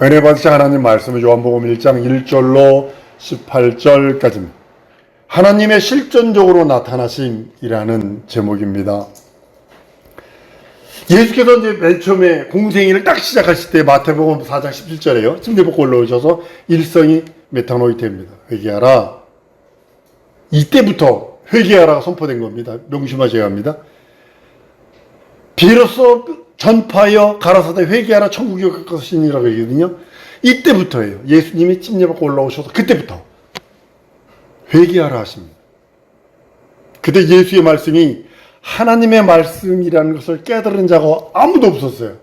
은혜 받으신 하나님 말씀은 요한복음 1장 1절로 18절까지입니다. 하나님의 실존적으로 나타나심이라는 제목입니다. 예수께서 이제 맨 처음에 공생일을 딱 시작하실 때 마태복음 4장 17절에요. 침대 벗고 올라오셔서 일성이 메타노이테입니다. 회개하라. 이때부터 회개하라가 선포된 겁니다. 명심하셔야 합니다. 비로소 전파하여 가라사대 회개하라 천국이 가까우시니라고 얘기거든요. 이때부터예요. 예수님이 침례 받고 올라오셔서 그때부터 회개하라 하십니다. 그때 예수의 말씀이 하나님의 말씀이라는 것을 깨달은 자가 아무도 없었어요.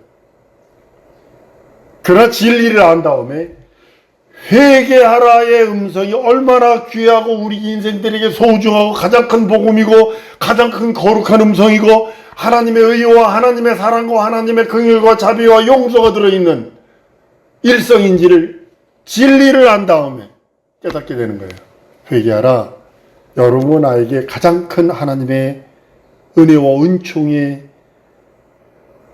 그러나 진리를 안 다음에 회개하라의 음성이 얼마나 귀하고 우리 인생들에게 소중하고 가장 큰 복음이고 가장 큰 거룩한 음성이고 하나님의 의와 하나님의 사랑과 하나님의 긍휼과 자비와 용서가 들어있는 일성인지를 진리를 안 다음에 깨닫게 되는 거예요. 회개하라. 여러분 나에게 가장 큰 하나님의 은혜와 은총의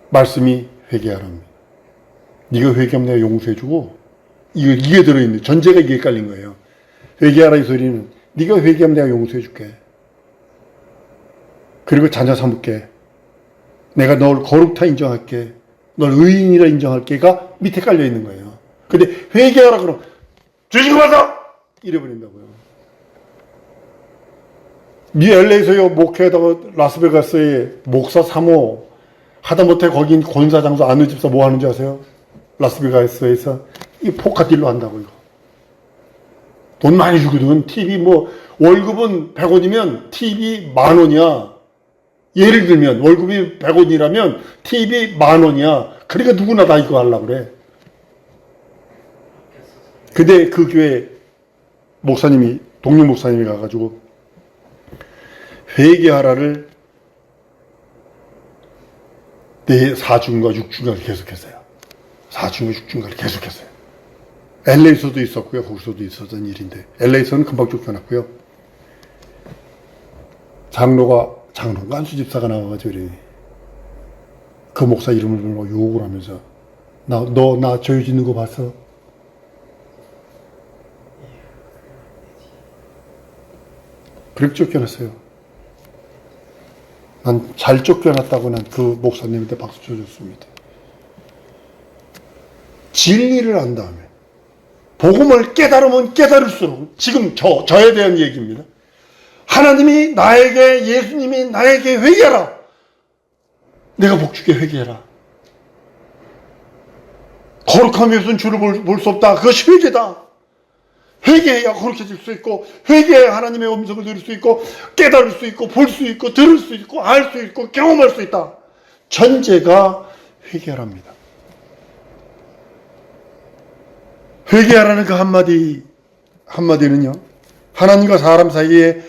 말씀이 회개하랍니다. 네가 회개하면 내가 용서해주고 이게 들어있는 전제가 이게 깔린 거예요. 회개하라 이 소리는 네가 회개하면 내가 용서해줄게. 그리고 자녀 삼을게. 내가 널 거룩타 인정할게. 널 의인이라 인정할게가 밑에 깔려 있는 거예요. 근데 회개하라 그러면 죄지고 마서 이래버린다고요. 미 LA에서 목회하다가 라스베가스에 목사 3호 하다못해 거긴 권사장소 아는 집사 뭐 하는지 아세요? 라스베가스에서 이 포카딜로 한다고 이거. 돈 많이 주거든. TV 뭐 월급은 100원이면 TV 10,000원이야. 예를 들면 월급이 100원이라면 TV 10,000원이야. 그러니까 누구나 다 이거 하려고 그래. 근데 그 교회 목사님이 동료 목사님이 가가지고 회개하라를 4주인가 6주인가 계속했어요. 4주인가 6주인가 계속했어요. LA에서도 있었고요. 거기서도 있었던 일인데 LA에서는 금방 쫓겨났고요. 장로가 안수 집사가 나와가지고 그래. 그 목사 이름을 불러 욕을 하면서 너 나 죄 짓는 거 봤어? 그렇게 쫓겨났어요. 난 잘 쫓겨났다고 난 그 목사님한테 박수 쳐줬습니다. 진리를 안 다음에 복음을 깨달으면 깨달을수록 지금 저에 대한 얘기입니다. 하나님이 나에게 예수님이 나에게 회개하라. 내가 복주게 회개해라. 거룩함이 없으면 주를 볼 수 없다. 그것이 회개다. 회개해야 거룩해질 수 있고 회개해야 하나님의 음성을 들을 수 있고 깨달을 수 있고 볼 수 있고 들을 수 있고 알 수 있고 경험할 수 있다. 전제가 회개하랍니다. 회개하라는 그 한마디는요. 하나님과 사람 사이에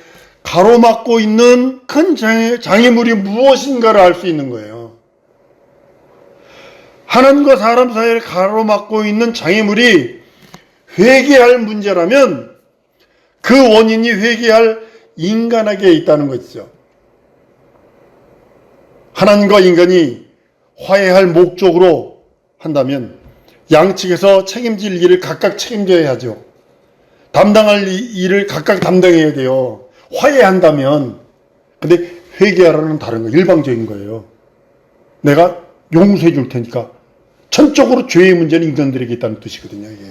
가로막고 있는 큰 장애물이 무엇인가를 알 수 있는 거예요. 하나님과 사람 사이를 가로막고 있는 장애물이 회개할 문제라면 그 원인이 회개할 인간에게 있다는 것이죠. 하나님과 인간이 화해할 목적으로 한다면 양측에서 책임질 일을 각각 책임져야 하죠. 담당할 일을 각각 담당해야 돼요. 화해한다면. 근데 회개하라는 다른 거, 일방적인 거예요. 내가 용서해 줄 테니까. 전적으로 죄의 문제는 인간들에게 있다는 뜻이거든요, 이게.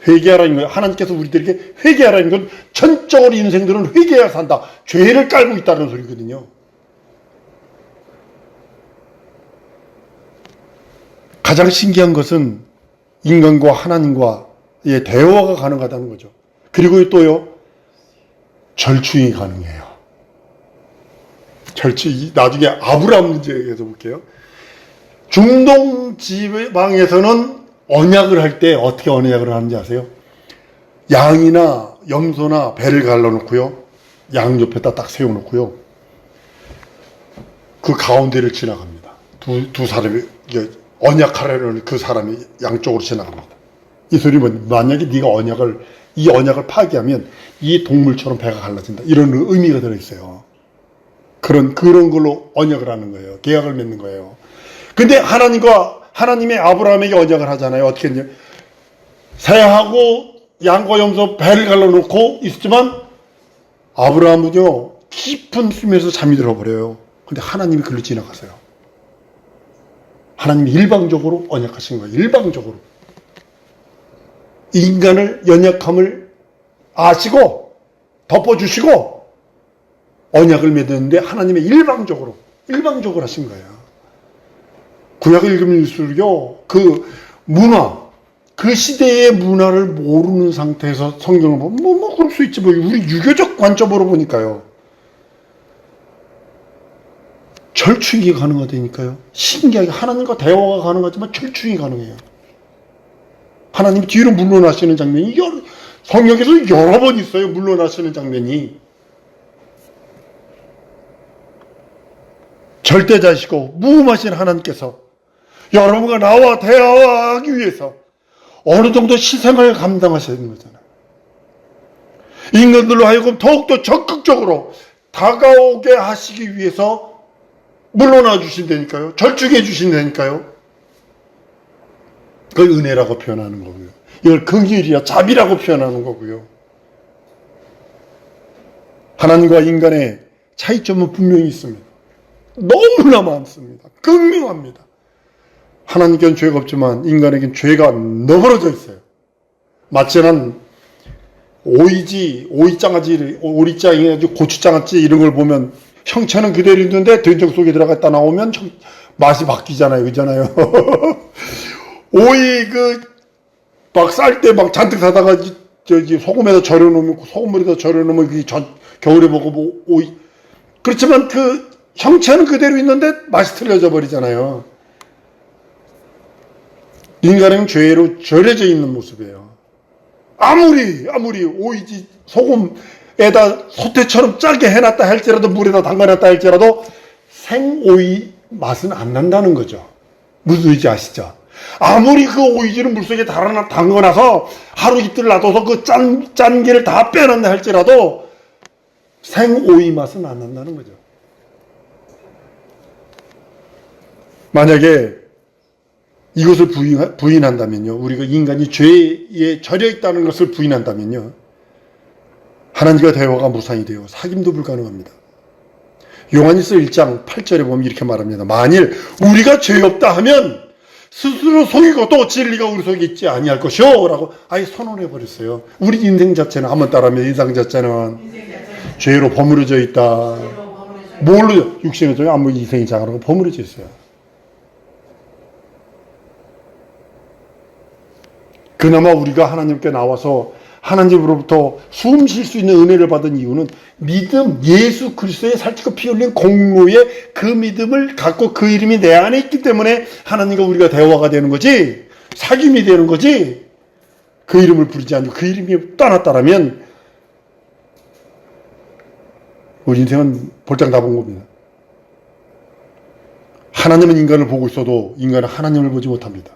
회개하라는 거예요. 하나님께서 우리들에게 회개하라는 건 전적으로 인생들은 회개해야 산다. 죄를 깔고 있다는 소리거든요. 가장 신기한 것은 인간과 하나님과의 대화가 가능하다는 거죠. 그리고 또요, 절충이 가능해요. 나중에 아브라함 문제에서 볼게요. 중동 지방에서는 언약을 할 때 어떻게 언약을 하는지 아세요? 양이나 염소나 배를 갈라놓고요. 양 옆에다 딱 세워놓고요. 그 가운데를 지나갑니다. 두 사람이 언약하려는 그 사람이 양쪽으로 지나갑니다. 이 소리는 만약에 네가 이 언약을 파기하면 이 동물처럼 배가 갈라진다. 이런 의미가 들어있어요. 그런 걸로 언약을 하는 거예요. 계약을 맺는 거예요. 근데 하나님의 아브라함에게 언약을 하잖아요. 어떻게 했냐? 새하고 양과 염소 배를 갈라놓고 있었지만 아브라함은요 깊은 숨에서 잠이 들어버려요. 근데 하나님이 그를 지나가세요. 하나님이 일방적으로 언약하신 거예요. 일방적으로. 인간을 연약함을 아시고 덮어주시고 언약을 맺었는데 하나님의 일방적으로 하신 거예요. 구약을 읽으면서요 그 문화, 그 시대의 문화를 모르는 상태에서 성경을 보면 뭐 그럴 수 있지 뭐 우리 유교적 관점으로 보니까요 절충이 가능하다니까요. 신기하게 하나님과 대화가 가능하지만 절충이 가능해요. 하나님 뒤로 물러나시는 장면이 성경에서 여러 번 있어요. 물러나시는 장면이. 절대자시고 무음하신 하나님께서 여러분과 나와 대화하기 위해서 어느 정도 희생을 감당하셔야 되는 거잖아요. 인간들로 하여금 더욱더 적극적으로 다가오게 하시기 위해서 물러나 주신다니까요. 절충해 주신다니까요. 그걸 은혜라고 표현하는 거고요. 이걸 긍휼이야 자비라고 표현하는 거고요. 하나님과 인간의 차이점은 분명히 있습니다. 너무나 많습니다. 극명합니다. 하나님께는 죄가 없지만 인간에게는 죄가 너그러져 있어요. 마치는 오이장아찌, 고추장아찌 이런 걸 보면 형체는 그대로 있는데 된장 속에 들어갔다 나오면 맛이 바뀌잖아요. 그잖아요. 오이 막 쌀 때 막 잔뜩 사다가 소금에다 절여놓으면 소금물에다 절여놓으면 그게 겨울에 먹어보고 오이. 그렇지만 그 형체는 그대로 있는데 맛이 틀려져 버리잖아요. 인간은 죄로 절여져 있는 모습이에요. 아무리 오이지 소금에다 소태처럼 짜게 해놨다 할지라도 물에다 담가놨다 할지라도 생오이 맛은 안 난다는 거죠. 무슨 의지 아시죠? 아무리 그 오이지를 물속에 담가놔서 하루 이틀 놔둬서 그 짠기를 다 빼놨다 할지라도 생오이 맛은 안 난다는 거죠. 만약에 이것을 부인한다면요. 우리가 인간이 죄에 절여 있다는 것을 부인한다면요. 하나님과 대화가 무상이 돼요. 사귐도 불가능합니다. 요한일서 1장 8절에 보면 이렇게 말합니다. 만일 우리가 죄 없다 하면 스스로 속이고 또 진리가 우리 속에 있지 아니할 것이요 라고 아예 선언해 버렸어요. 우리 인생 자체는 한번 따라하면 인생 자체는 죄로 버무려져 있다. 뭘로 육신의 죄 아무 인생이 작아라고 버무려져 있어요. 그나마 우리가 하나님께 나와서 하나님으로부터 숨 쉴 수 있는 은혜를 받은 이유는 믿음, 예수 그리스도의 살찌고 피 흘린 공로의 그 믿음을 갖고 그 이름이 내 안에 있기 때문에 하나님과 우리가 대화가 되는 거지, 사귐이 되는 거지. 그 이름을 부르지 않고 그 이름이 떠났다라면 우리 인생은 볼장 다 본 겁니다. 하나님은 인간을 보고 있어도 인간은 하나님을 보지 못합니다.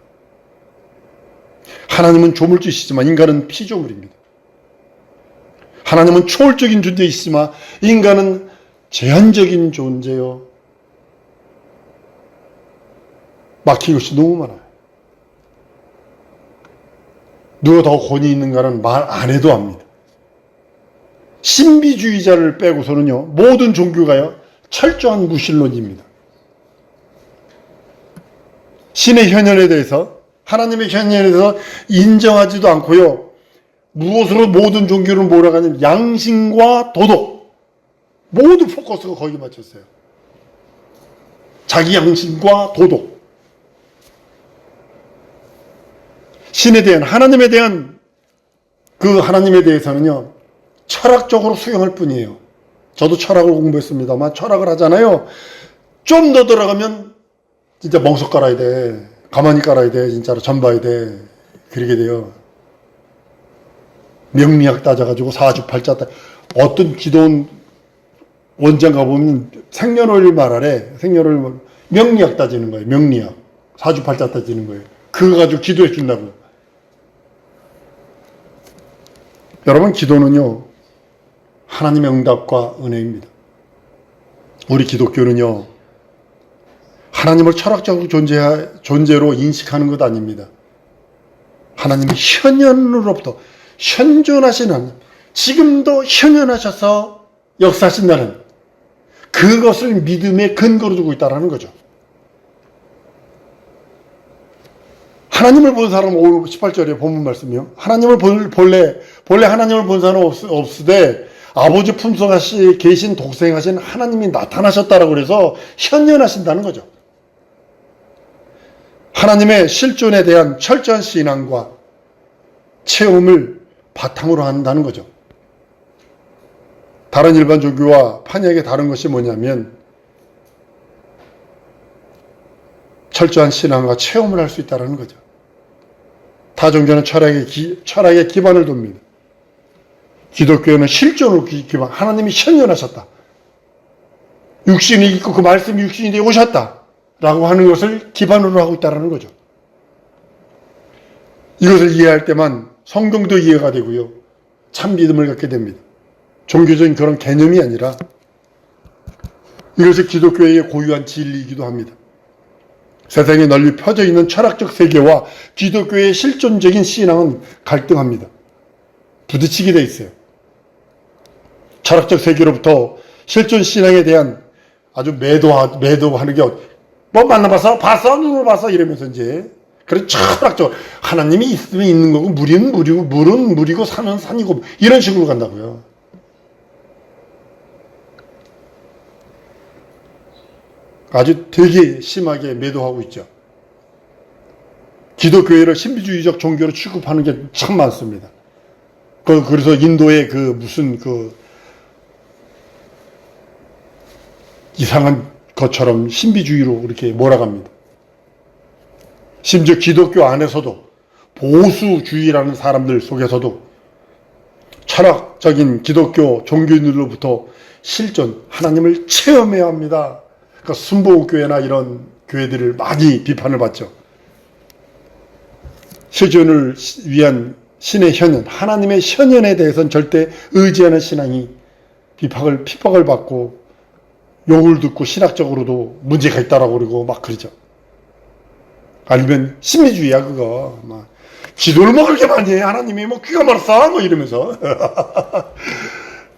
하나님은 조물주시지만 인간은 피조물입니다. 하나님은 초월적인 존재이시지만 인간은 제한적인 존재요. 막힌 것이 너무 많아요. 누가 더 권위 있는가는 말 안 해도 압니다. 신비주의자를 빼고서는요, 모든 종교가요, 철저한 무신론입니다. 신의 현현에 대해서, 하나님의 현현에 대해서 인정하지도 않고요, 무엇으로 모든 종교를 몰아가냐면 양심과 도덕, 모두 포커스가 거기 맞췄어요. 자기 양심과 도덕. 신에 대한, 하나님에 대한 그 하나님에 대해서는요, 철학적으로 수용할 뿐이에요. 저도 철학을 공부했습니다만 철학을 하잖아요. 좀 더 들어가면 진짜 멍석 깔아야 돼. 가만히 깔아야 돼. 진짜로 전 봐야 돼. 그러게 돼요. 명리학 따져가지고 사주팔자 어떤 기도원 원장 가보면 생년월일 말하래. 생년월일 명리학 따지는 거예요. 명리학. 사주팔자 따지는 거예요. 그거 가지고 기도해 준다고. 여러분, 기도는요, 하나님의 응답과 은혜입니다. 우리 기독교는요, 하나님을 철학적으로 존재로 인식하는 것 아닙니다. 하나님이 현현으로부터 현존하신 하나님, 지금도 현현하셔서 역사하신다는 그것을 믿음의 근거로 두고 있다는 거죠. 하나님을 본 사람은 오늘 18절에 본문 말씀이요. 하나님을 본래 하나님을 본 사람은 없으되 아버지 품속에 계신 독생하신 하나님이 나타나셨다라고 그래서 현현하신다는 거죠. 하나님의 실존에 대한 철저한 신앙과 체험을 바탕으로 한다는 거죠. 다른 일반 종교와 판약의 다른 것이 뭐냐면 철저한 신앙과 체험을 할 수 있다는 거죠. 타 종교는 철학에 기반을 둡니다. 기독교는 실존으로 기반, 하나님이 현현하셨다. 육신이 있고 그 말씀이 육신이 되어 오셨다. 라고 하는 것을 기반으로 하고 있다는 거죠. 이것을 이해할 때만 성경도 이해가 되고요. 참 믿음을 갖게 됩니다. 종교적인 그런 개념이 아니라 이것이 기독교의 고유한 진리이기도 합니다. 세상에 널리 펴져 있는 철학적 세계와 기독교의 실존적인 신앙은 갈등합니다. 부딪히게 돼 있어요. 철학적 세계로부터 실존 신앙에 대한 아주 매도하는 게 뭐 만나봐서 봤어 눈으로 봤어 이러면서 이제 그래서 철학적 하나님이 있으면 있는 거고 물은 물이고 산은 산이고 이런 식으로 간다고요. 아주 되게 심하게 매도하고 있죠. 기독교회를 신비주의적 종교로 취급하는 게 참 많습니다. 그래서 인도의 이상한 것처럼 신비주의로 이렇게 몰아갑니다. 심지어 기독교 안에서도 보수주의라는 사람들 속에서도 철학적인 기독교 종교인들로부터 실존 하나님을 체험해야 합니다. 그러니까 순복음교회나 이런 교회들을 많이 비판을 받죠. 실존을 위한 신의 현현, 하나님의 현현에 대해서는 절대 의지하는 신앙이 핍박을 받고 욕을 듣고 신학적으로도 문제가 있다라고 그러고 막 그러죠. 아니면 신비주의야 그거. 막 기도를 뭐 그렇게 많이 해. 하나님이 뭐 귀가 멀었어 뭐 이러면서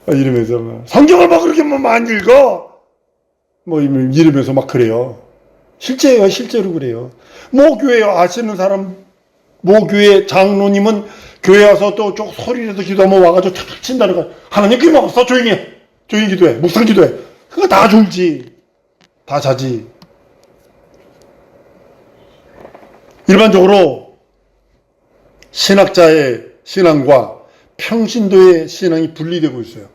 이러면서 막 성경을 뭐 그렇게 뭐 많이 읽어 뭐 이러면서 막 그래요. 실제로 그래요. 뭐 교회 아시는 사람 뭐 교회 장로님은 교회 와서 또 소리라도 기도하면 와가지고 탁탁 친다는 거야. 하나님 귀 먹었어 조용히 해. 조용히 기도해. 묵상 기도해. 그거 다 졸지. 다 자지. 일반적으로 신학자의 신앙과 평신도의 신앙이 분리되고 있어요.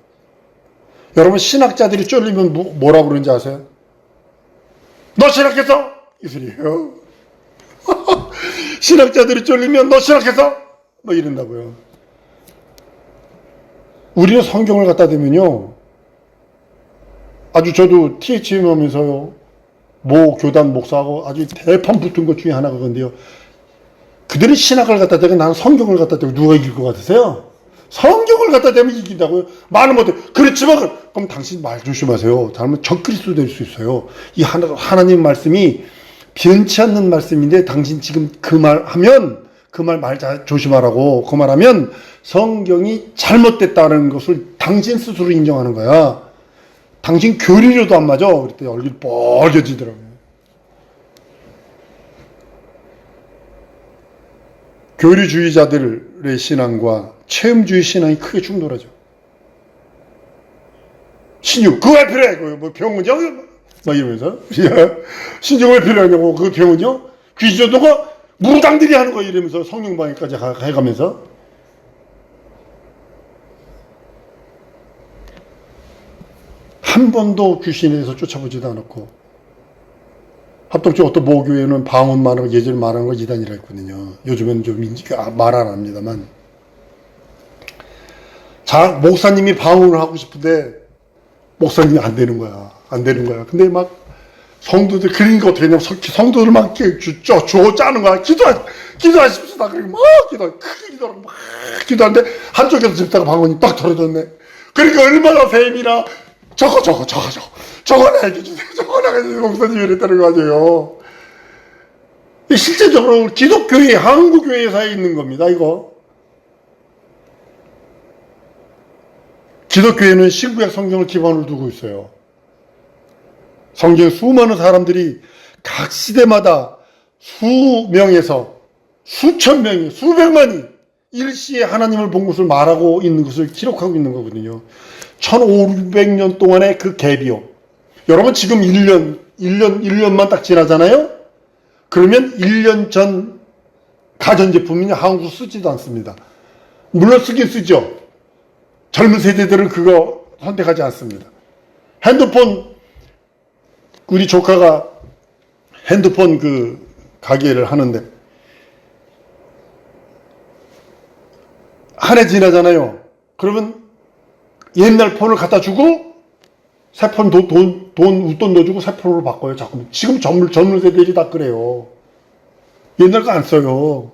여러분 신학자들이 쫄리면 뭐라고 그러는지 아세요? 너 신학했어? 이 소리예요. 신학자들이 쫄리면 너 신학했어? 뭐 이런다고요. 우리는 성경을 갖다 대면요. 아주 저도 THM 하면서요. 모 교단 목사하고 아주 대판 붙은 것 중에 하나가 그건데요. 그들은 신학을 갖다 대고 나는 성경을 갖다 대고 누가 이길 것 같으세요? 성경을 갖다 대면 이긴다고요? 말은 못해. 그렇지만 그럼 당신 말 조심하세요. 잘하면 적그리스도 될 수 있어요. 이 하나님 말씀이 변치 않는 말씀인데 당신 지금 그 말 하면 그 말 조심하라고 그 말하면 성경이 잘못됐다는 것을 당신 스스로 인정하는 거야. 당신 교리로도 안 맞아. 그랬더니 얼굴이 빨개지더라고요. 교리주의자들의 신앙과 체험주의 신앙이 크게 충돌하죠. 신육, 그거 왜 필요해? 뭐 병은요? 막 이러면서. 신육 왜 필요하냐고, 그 병은요? 귀신전도가 무당들이 하는 거 이러면서 성령방해까지 해가면서. 한 번도 귀신에 대해서 쫓아보지도 않았고, 합동적으로 어떤 모교회는 방언 말하는 거, 예절 말하는 거 이단이라 했거든요. 요즘에는 좀 말 안 합니다만. 목사님이 방언을 하고 싶은데, 목사님이 안 되는 거야. 근데 막, 성도들, 그러니까 어떻게 하냐면, 성도들 막 짜는 거야. 기도하십시다. 그리고 막 크게 기도하고 막 기도하는데, 한쪽에서 집다가 방언이 딱 떨어졌네. 그러니까 얼마나 뱀이나, 저거 나게 해주세요. 저거 나게 해주세요. 목사님이 이랬다는 거 아니에요. 실제적으로 기독교회, 한국교회사에 있는 겁니다, 이거. 기독교회는 신구약 성경을 기반으로 두고 있어요. 성경에 수많은 사람들이 각 시대마다 수명에서 수천 명이, 수백만이 일시에 하나님을 본 것을 말하고 있는 것을 기록하고 있는 거거든요. 1500년 동안의 그 갭이요. 여러분 지금 1년만 딱 지나잖아요? 그러면 1년 전 가전제품이 한국에서 쓰지도 않습니다. 물론 쓰긴 쓰죠. 젊은 세대들은 그거 선택하지 않습니다. 핸드폰, 우리 조카가 핸드폰 그 가게를 하는데 한 해 지나잖아요. 그러면 옛날 폰을 갖다 주고 새 폰 웃돈 넣어주고 새 폰으로 바꿔요. 자꾸. 지금 젊은 세대들이 다 그래요. 옛날 거 안 써요.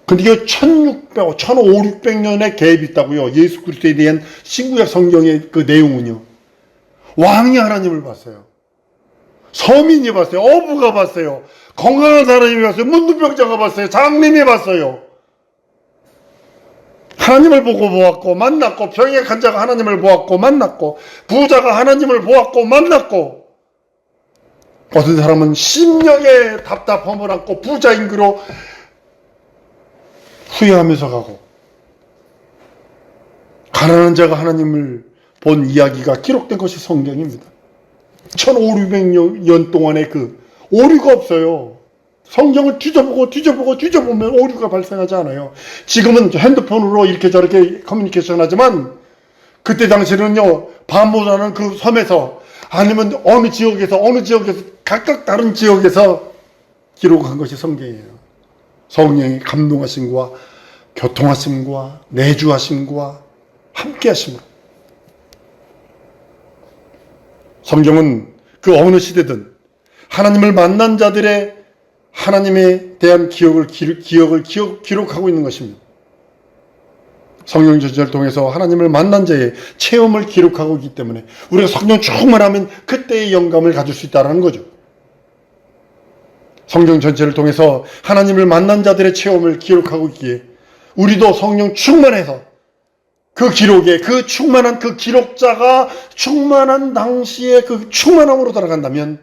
근데 이게 1500년의 갭이 있다고요. 예수 그리스도에 대한 신구약 성경의 그 내용은요. 왕이 하나님을 봤어요. 서민이 봤어요. 어부가 봤어요. 건강한 사람이 봤어요. 문둥병자가 봤어요. 장님이 봤어요. 하나님을 보고 보았고 만났고, 병약한 자가 하나님을 보았고 만났고, 부자가 하나님을 보았고 만났고, 어떤 사람은 심령의 답답함을 안고 부자인 그로 후회하면서 가고, 가난한 자가 하나님을 본 이야기가 기록된 것이 성경입니다. 1500년 동안의 그 오류가 없어요. 성경을 뒤져보면 오류가 발생하지 않아요. 지금은 핸드폰으로 이렇게 저렇게 커뮤니케이션 하지만 그때 당시는요, 바모라는 그 섬에서 아니면 어느 지역에서 각각 다른 지역에서 기록한 것이 성경이에요. 성령의 감동하심과 교통하심과 내주하심과 함께하심으로. 성경은 그 어느 시대든 하나님을 만난 자들의 하나님에 대한 기록을 기록하고 있는 것입니다. 성령 전체를 통해서 하나님을 만난 자의 체험을 기록하고 있기 때문에 우리가 성령 충만하면 그때의 영감을 가질 수 있다는 거죠. 성경 전체를 통해서 하나님을 만난 자들의 체험을 기록하고 있기에 우리도 성령 충만해서 그 기록에, 그 충만한 그 기록자가 충만한 당시에 그 충만함으로 돌아간다면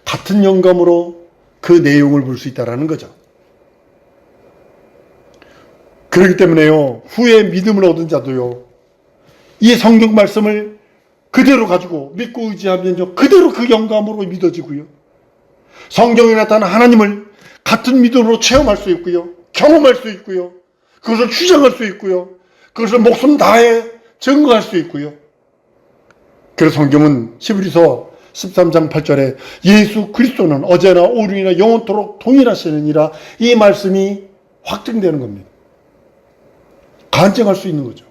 같은 영감으로 그 내용을 볼 수 있다는 거죠. 그렇기 때문에요, 후에 믿음을 얻은 자도요, 이 성경 말씀을 그대로 가지고 믿고 의지하면요, 그대로 그 영감으로 믿어지고요, 성경에 나타난 하나님을 같은 믿음으로 체험할 수 있고요, 경험할 수 있고요, 그것을 주장할 수 있고요, 그것을 목숨 다해 증거할 수 있고요. 그래서 성경은 히브리서 13장 8절에 예수 그리스도는 어제나 오늘이나 영원토록 동일하시느니라, 이 말씀이 확증되는 겁니다. 간증할 수 있는 거죠.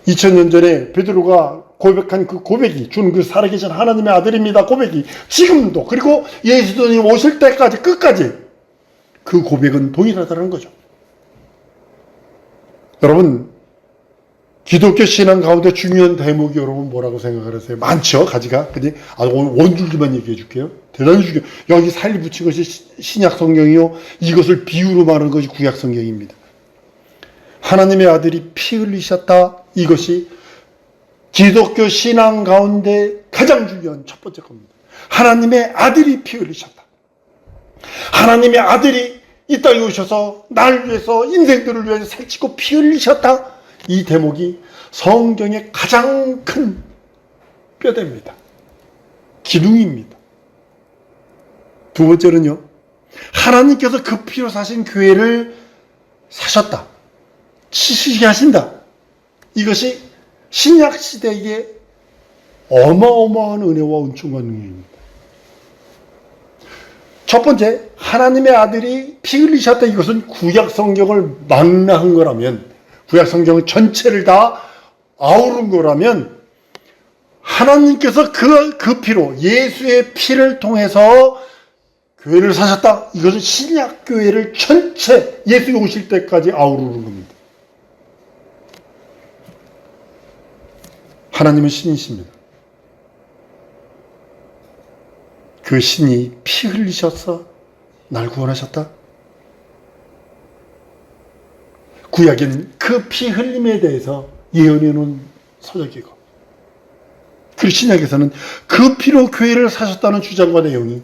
2000년 전에 베드로가 고백한 그 고백이, 주는 그 살아계신 하나님의 아들입니다 고백이 지금도, 그리고 예수님 오실 때까지 끝까지 그 고백은 동일하다는 거죠. 여러분, 기독교 신앙 가운데 중요한 대목이 여러분 뭐라고 생각을 하세요? 많죠, 가지가. 근데 오늘 원줄기만 얘기해 줄게요. 대단히 중요해요. 여기 살리 붙인 것이 신약 성경이요, 이것을 비유로 말하는 것이 구약 성경입니다. 하나님의 아들이 피 흘리셨다, 이것이 기독교 신앙 가운데 가장 중요한 첫 번째 겁니다. 하나님의 아들이 피 흘리셨다. 하나님의 아들이 이 땅에 오셔서 날 위해서, 인생들을 위해서 살찌고 피 흘리셨다. 이 대목이 성경의 가장 큰 뼈대입니다. 기둥입니다. 두 번째는요, 하나님께서 그 피로 사신 교회를 사셨다, 치시게 하신다. 이것이 신약 시대의 어마어마한 은혜와 은총과 능력입니다. 첫 번째, 하나님의 아들이 피 흘리셨다. 이것은 구약 성경을 망라한 거라면, 구약 성경 전체를 다 아우른 거라면, 하나님께서 그 피로, 예수의 피를 통해서 교회를 사셨다. 이것은 신약 교회를 전체 예수 오실 때까지 아우르는 겁니다. 하나님은 신이십니다. 그 신이 피 흘리셔서 날 구원하셨다? 구약엔 그 피 흘림에 대해서 예언해 놓은 서적이고, 그리고 신약에서는 그 피로 교회를 사셨다는 주장과 내용이,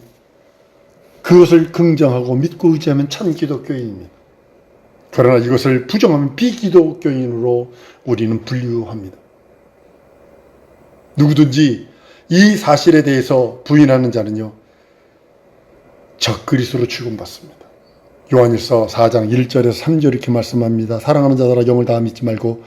그것을 긍정하고 믿고 의지하면 참 기독교인입니다. 그러나 이것을 부정하면 비기독교인으로 우리는 분류합니다. 누구든지 이 사실에 대해서 부인하는 자는요, 적그리스도로 취급받습니다. 요한일서 4장 1절에서 3절 이렇게 말씀합니다. 사랑하는 자들아, 영을 다 믿지 말고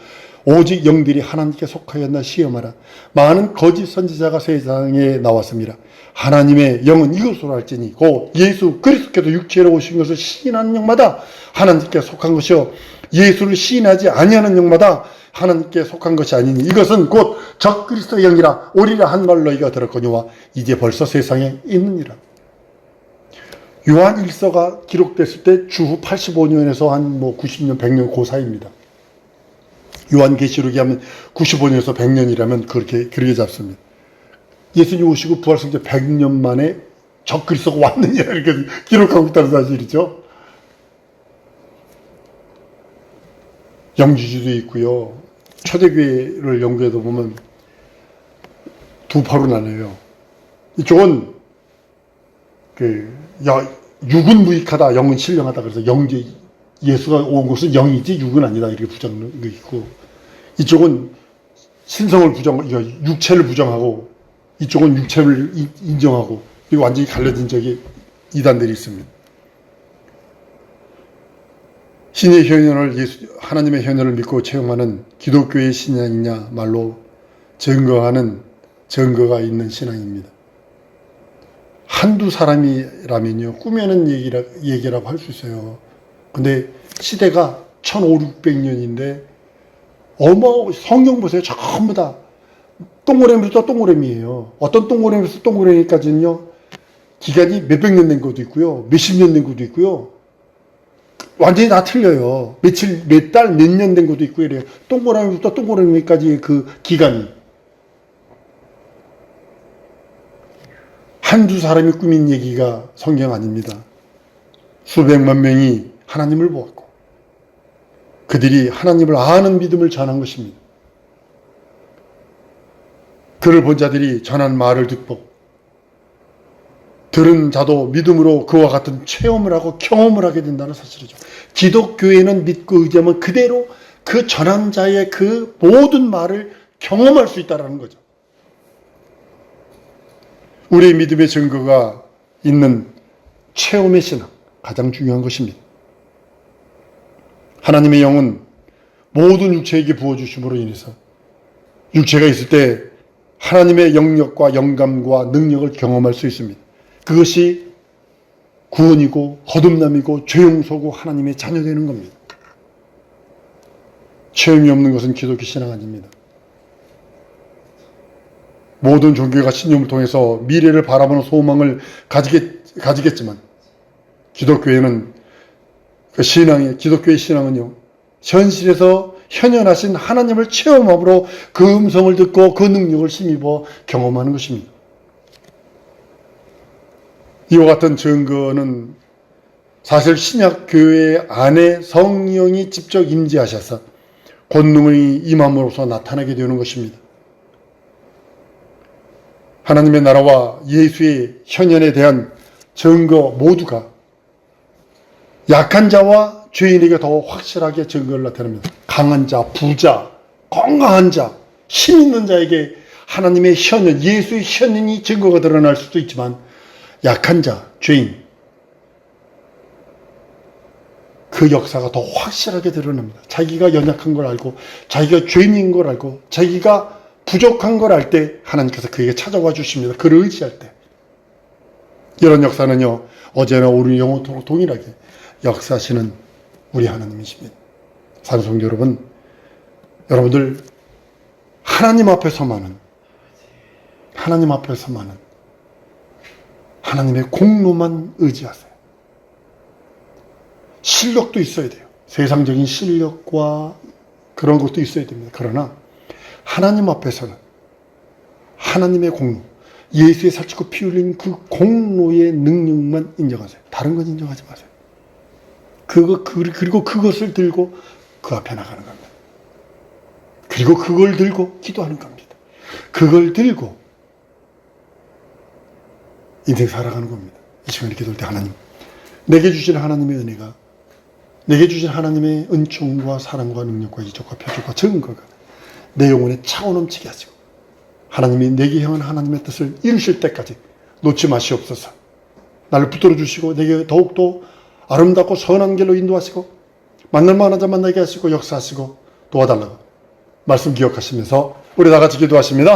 오직 영들이 하나님께 속하였나 시험하라. 많은 거짓 선지자가 세상에 나왔습니다. 하나님의 영은 이것으로 할지니 곧 예수 그리스도께서 육체로 오신 것을 시인하는 영마다 하나님께 속한 것이요, 예수를 시인하지 아니하는 영마다 하나님께 속한 것이 아니니 이것은 곧 적그리스도의 영이라 오리라 한 말 너희가 들었거니와 이제 벌써 세상에 있느니라. 요한 1서가 기록됐을 때 주후 85년에서 한 90년, 100년 그 사이입니다. 요한계시록이 하면 95년에서 100년이라면 그렇게 잡습니다. 예수님 오시고 부활성 이제 100년 만에 적그리스도가 왔느냐 이렇게 기록하고 있다는 사실이죠. 영주주도 있고요. 초대교회를 연구해도 보면 두 파로 나눠요. 이쪽은 육은 무익하다, 영은 신령하다. 그래서 예수가 온 것은 영이지 육은 아니다 이렇게 부정하는 게 있고, 이쪽은 신성을 육체를 부정하고, 이쪽은 육체를 인정하고, 완전히 갈라진 적이 이단들이 있습니다. 신의 현현을 하나님의 현현을 믿고 체험하는 기독교의 신앙이냐 말로 증거가 있는 신앙입니다. 한두 사람이라면요, 꾸며낸 얘기라고 할 수 있어요. 근데 시대가 1500~1600년인데 성경 보세요. 전부 다 동그라미부터 동그라미예요. 어떤 동그라미에서 동그라미까지는요, 기간이 몇백 년 된 것도 있고요, 몇십 년 된 것도 있고요, 완전히 다 틀려요. 몇 달, 몇 년 된 것도 있고 이래요. 동그라미부터 동그라미까지의 그 기간이. 한두 사람이 꾸민 얘기가 성경 아닙니다. 수백만 명이 하나님을 보았고, 그들이 하나님을 아는 믿음을 전한 것입니다. 그를 본 자들이 전한 말을 듣고, 들은 자도 믿음으로 그와 같은 체험을 하고 경험을 하게 된다는 사실이죠. 기독교회는 믿고 의지하면 그대로 그 전한 자의 그 모든 말을 경험할 수 있다는 거죠. 우리의 믿음의 증거가 있는 체험의 신앙, 가장 중요한 것입니다. 하나님의 영은 모든 육체에게 부어주심으로 인해서 육체가 있을 때 하나님의 영역과 영감과 능력을 경험할 수 있습니다. 그것이 구원이고 거듭남이고 죄 용서고 하나님의 자녀되는 겁니다. 체험이 없는 것은 기독교 신앙 아닙니다. 모든 종교가 신념을 통해서 미래를 바라보는 소망을 가지겠지만, 기독교회는 기독교의 신앙은요, 현실에서 현현하신 하나님을 체험함으로 그 음성을 듣고 그 능력을 힘입어 경험하는 것입니다. 이와 같은 증거는 사실 신약교회 안에 성령이 직접 임재하셔서 권능이 임함으로써 나타나게 되는 것입니다. 하나님의 나라와 예수의 현현에 대한 증거 모두가 약한 자와 죄인에게 더 확실하게 증거를 나타냅니다. 강한 자, 부자, 건강한 자, 힘 있는 자에게 하나님의 현현, 예수의 현현이 증거가 드러날 수도 있지만, 약한 자, 죄인, 그 역사가 더 확실하게 드러납니다. 자기가 연약한 걸 알고, 자기가 죄인인 걸 알고, 자기가 부족한 걸 알 때 하나님께서 그에게 찾아와 주십니다. 그를 의지할 때. 이런 역사는요, 어제나 오늘 영원토록 동일하게 역사하시는 우리 하나님이십니다. 사랑성도 여러분들 하나님 앞에서만은 하나님의 공로만 의지하세요. 실력도 있어야 돼요. 세상적인 실력과 그런 것도 있어야 됩니다. 그러나 하나님 앞에서는 하나님의 공로, 예수의 살찌고 피 흘린 그 공로의 능력만 인정하세요. 다른 건 인정하지 마세요. 그리고 그것을 들고 그 앞에 나가는 겁니다. 그리고 그걸 들고 기도하는 겁니다. 그걸 들고 인생 살아가는 겁니다. 이 시간에 기도할 때 하나님, 내게 주신 하나님의 은혜가, 내게 주신 하나님의 은총과 사랑과 능력과 이적과 표적과 증거가 내 영혼에 차고 넘치게 하시고 하나님이 내게 향한 하나님의 뜻을 이루실 때까지 놓지 마시옵소서. 나를 붙들어 주시고 내게 더욱더 아름답고 선한 길로 인도하시고 만날 만한 자 만나게 하시고 역사하시고 도와달라고 말씀 기억하시면서 우리 다 같이 기도하십니다.